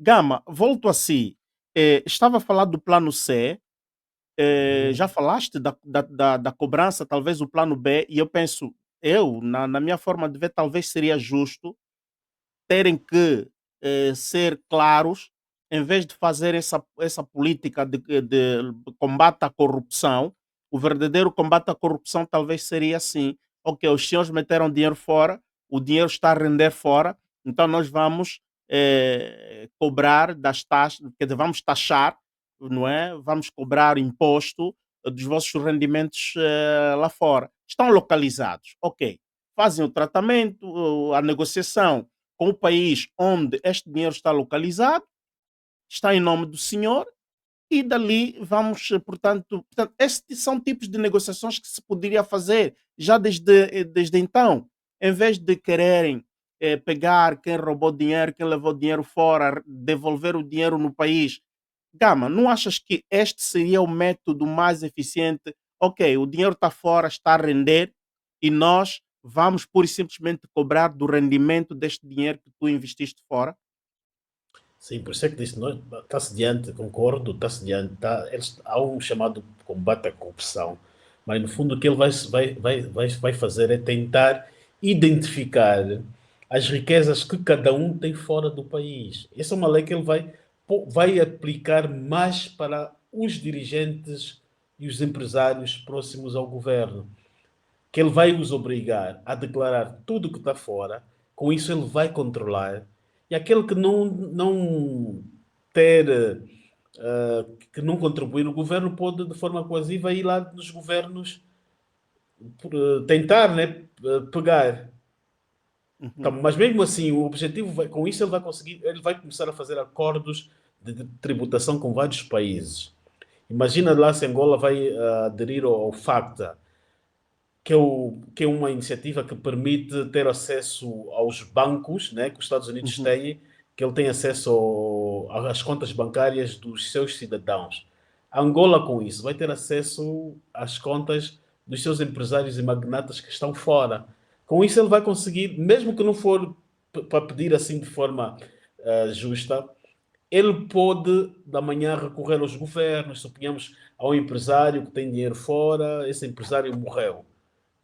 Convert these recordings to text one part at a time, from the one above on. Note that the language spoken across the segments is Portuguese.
Gama, volto a si. Estava a falar do plano C, já Uhum. falaste da cobrança, talvez o plano B, e eu penso, na minha forma de ver, talvez seria justo terem que ser claros, em vez de fazer essa política de combate à corrupção. O verdadeiro combate à corrupção talvez seria assim: ok, os senhores meteram dinheiro fora, o dinheiro está a render fora, então nós vamos cobrar das taxas, quer dizer, vamos taxar, não é? Vamos cobrar imposto dos vossos rendimentos lá fora. Estão localizados, ok. Fazem o tratamento, a negociação com o país onde este dinheiro está localizado, está em nome do senhor, e dali vamos, portanto, estes são tipos de negociações que se poderia fazer já desde então, em vez de quererem pegar quem roubou dinheiro, quem levou dinheiro fora, devolver o dinheiro no país. Gama, não achas que este seria o método mais eficiente? Ok, o dinheiro está fora, está a render, e nós vamos pura e simplesmente cobrar do rendimento deste dinheiro que tu investiste fora? Sim, por isso é que disse, está-se diante, concordo, está-se diante, há um chamado combate à corrupção, mas no fundo o que ele vai fazer é tentar identificar as riquezas que cada um tem fora do país. Essa é uma lei que ele vai aplicar mais para os dirigentes e os empresários próximos ao governo, que ele vai os obrigar a declarar tudo o que está fora, com isso ele vai controlar, e aquele que não ter, que não contribuir, o governo pode, de forma coasiva, ir lá nos governos tentar, né, pegar. Então, Uhum, mas mesmo assim, o objetivo, com isso ele vai conseguir, ele vai começar a fazer acordos de tributação com vários países. Imagina lá se Angola vai aderir ao FACTA, que é uma iniciativa que permite ter acesso aos bancos, né, que os Estados Unidos uhum. têm, que ele tem acesso às contas bancárias dos seus cidadãos. A Angola, com isso, vai ter acesso às contas dos seus empresários e magnatas que estão fora. Com isso, ele vai conseguir, mesmo que não for para pedir assim de forma justa, ele pode, da manhã, recorrer aos governos. Suponhamos a um empresário que tem dinheiro fora, esse empresário morreu,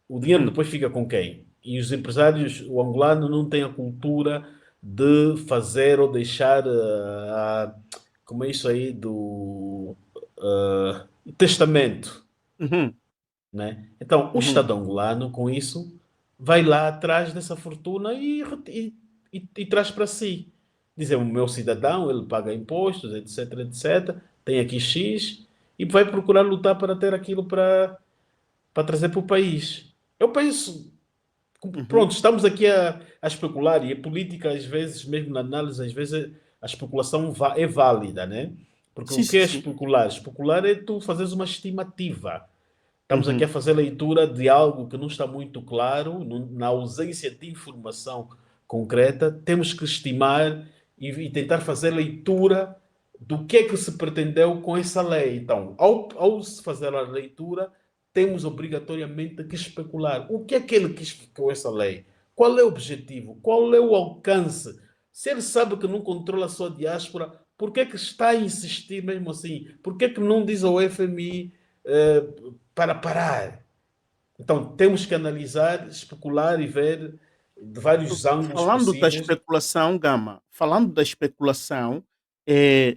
o dinheiro Uhum. depois fica com quem? E os empresários, o angolano não tem a cultura de fazer ou deixar, como é isso aí, do testamento, Uhum. né? Então, o Uhum. Estado angolano, com isso, vai lá atrás dessa fortuna e traz para si. Dizer, o meu cidadão, ele paga impostos, etc, etc, tem aqui X, e vai procurar lutar para ter aquilo para trazer para o país. Eu penso, Uhum. pronto, estamos aqui a especular, e a política, às vezes, mesmo na análise, às vezes a especulação é válida, né? Porque o Sim, que sim, é sim. especular? Especular é tu fazeres uma estimativa. Estamos aqui Uhum. a fazer leitura de algo que não está muito claro, na ausência de informação concreta, temos que estimar e tentar fazer leitura do que é que se pretendeu com essa lei. Então, ao se fazer a leitura, temos obrigatoriamente que especular. O que é que ele quis com essa lei? Qual é o objetivo? Qual é o alcance? Se ele sabe que não controla a sua diáspora, por que é que está a insistir mesmo assim? Por que é que não diz ao FMI para parar? Então, temos que analisar, especular e ver de vários ângulos Falando da possíveis. especulação, Gama, falando da especulação, eh,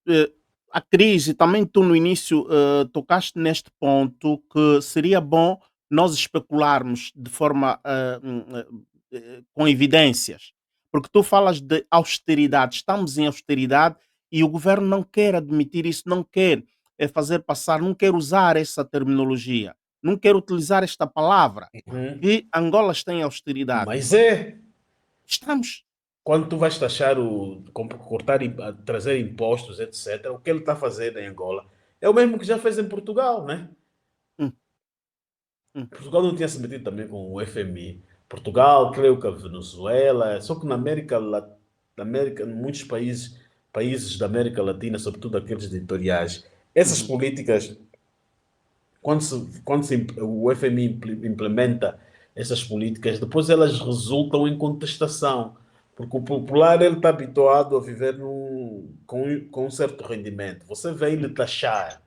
eh, a crise, também tu no início tocaste neste ponto que seria bom nós especularmos de forma com evidências, porque tu falas de austeridade, estamos em austeridade e o governo não quer admitir isso, não quer fazer passar, não quer usar essa terminologia, não quer utilizar esta palavra, Uhum. que Angola está em austeridade. Mas é, Estamos. quando tu vais taxar cortar e trazer impostos, etc., o que ele está fazendo em Angola é o mesmo que já fez em Portugal, né? Hum, hum, Portugal não tinha se metido também com o FMI. Portugal, creio que a Venezuela, só que na América, em muitos países da América Latina, sobretudo aqueles editoriais, essas uhum, políticas, o FMI implementa essas políticas, depois elas resultam em contestação. Porque o popular ele está habituado a viver com um certo rendimento. Você vem lhe taxar,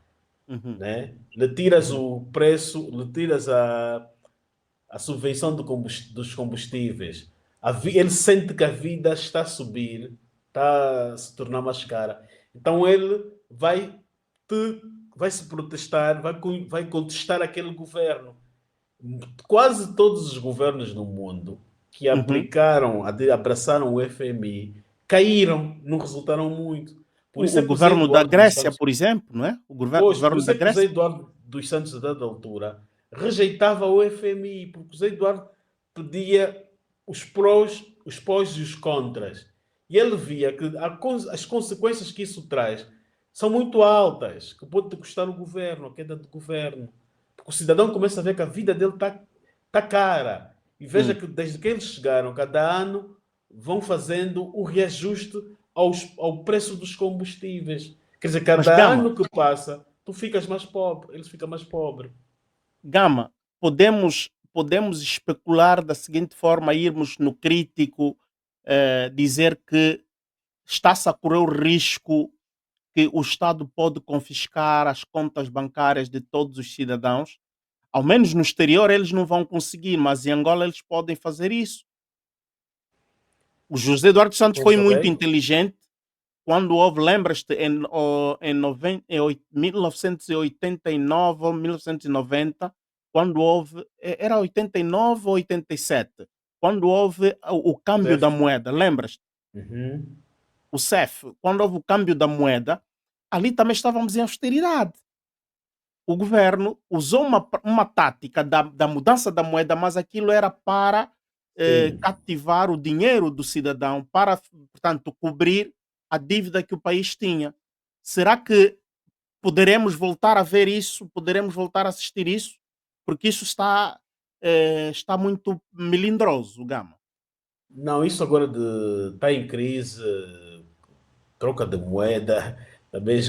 Uhum, né? Lhe tiras uhum. o preço, lhe tiras a subvenção dos combustíveis. Ele sente que a vida está a subir, está a se tornar mais cara. Então ele te, vai se protestar, vai contestar aquele governo. Quase todos os governos no mundo que Uhum. abraçaram o FMI, caíram, não resultaram muito. Por isso O é que o Zé governo da Eduardo dos Grécia, Santos, por exemplo, não é? O pois, por governo isso da é que o Zé Grécia. Eduardo dos Santos, a dada altura, rejeitava o FMI, porque o Zé Eduardo pedia os prós e os contras. E ele via que as consequências que isso traz são muito altas, que pode custar o governo, a queda do governo. Porque o cidadão começa a ver que a vida dele tá cara. E veja Hum. que desde que eles chegaram, cada ano vão fazendo o reajuste ao preço dos combustíveis. Quer dizer, Mas cada Gama, ano que passa, tu ficas mais pobre, eles ficam mais pobres. Gama, podemos especular da seguinte forma, irmos no crítico, dizer que está-se a correr o risco que o Estado pode confiscar as contas bancárias de todos os cidadãos. Ao menos no exterior eles não vão conseguir, mas em Angola eles podem fazer isso. O José Eduardo Santos foi Pensa muito bem? inteligente quando houve, lembras-te, em 1989 ou 1990, quando houve, era 89 ou 87, quando houve o câmbio da Zef. moeda, lembras-te? Uhum. O CEF, quando houve o câmbio da moeda, ali também estávamos em austeridade. O governo usou uma tática da mudança da moeda, mas aquilo era para Sim. cativar o dinheiro do cidadão, para, portanto, cobrir a dívida que o país tinha. Será que poderemos voltar a ver isso? Poderemos voltar a assistir isso? Porque isso está muito melindroso, Gama. Não, isso agora de estar em crise, troca de moeda, também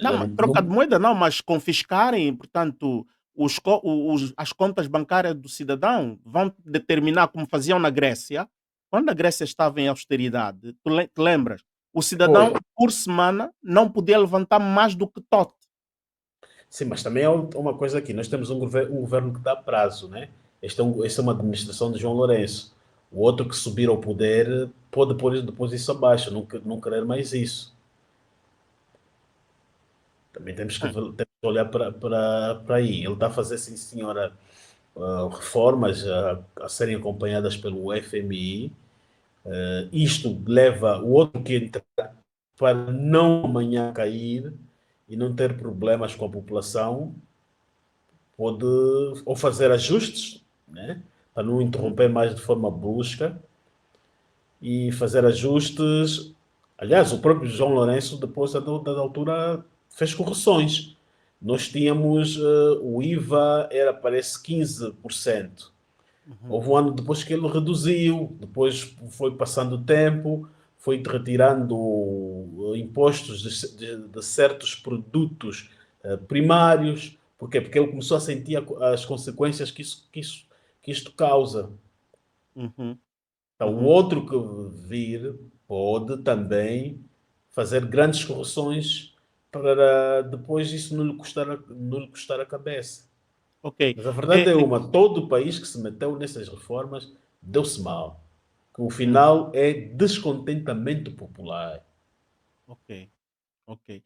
Não, mas troca de moeda não, mas confiscarem, portanto, as contas bancárias do cidadão vão determinar como faziam na Grécia. Quando a Grécia estava em austeridade, te lembras? O Pois, cidadão, por semana, não podia levantar mais do que tote. sim, mas também há uma coisa aqui. Nós temos um governo que dá prazo, né? Esta é uma administração de João Lourenço. O outro que subir ao poder pode pôr depois isso abaixo, não querer mais isso. Também temos que olhar para aí. Ele está a fazer, sim, senhora, reformas a serem acompanhadas pelo FMI. Isto leva o outro que entra para não amanhã cair e não ter problemas com a população, pode ou fazer ajustes, né? Para não Uhum, interromper mais de forma brusca e fazer ajustes. Aliás, o próprio João Lourenço, depois da altura, fez correções. Nós tínhamos o IVA, era parece 15%. uhum, Houve um ano depois que ele reduziu, depois foi passando o tempo, foi retirando impostos de certos produtos primários. Porquê? Porque ele começou a sentir as consequências que isto causa. uhum, Então, o uhum. outro que vir pode também fazer grandes correções para depois isso não lhe custar a cabeça. Ok. Mas a É, verdade é uma, todo o país que se meteu nessas reformas deu-se mal. Que o uhum, final é descontentamento popular. ok, ok.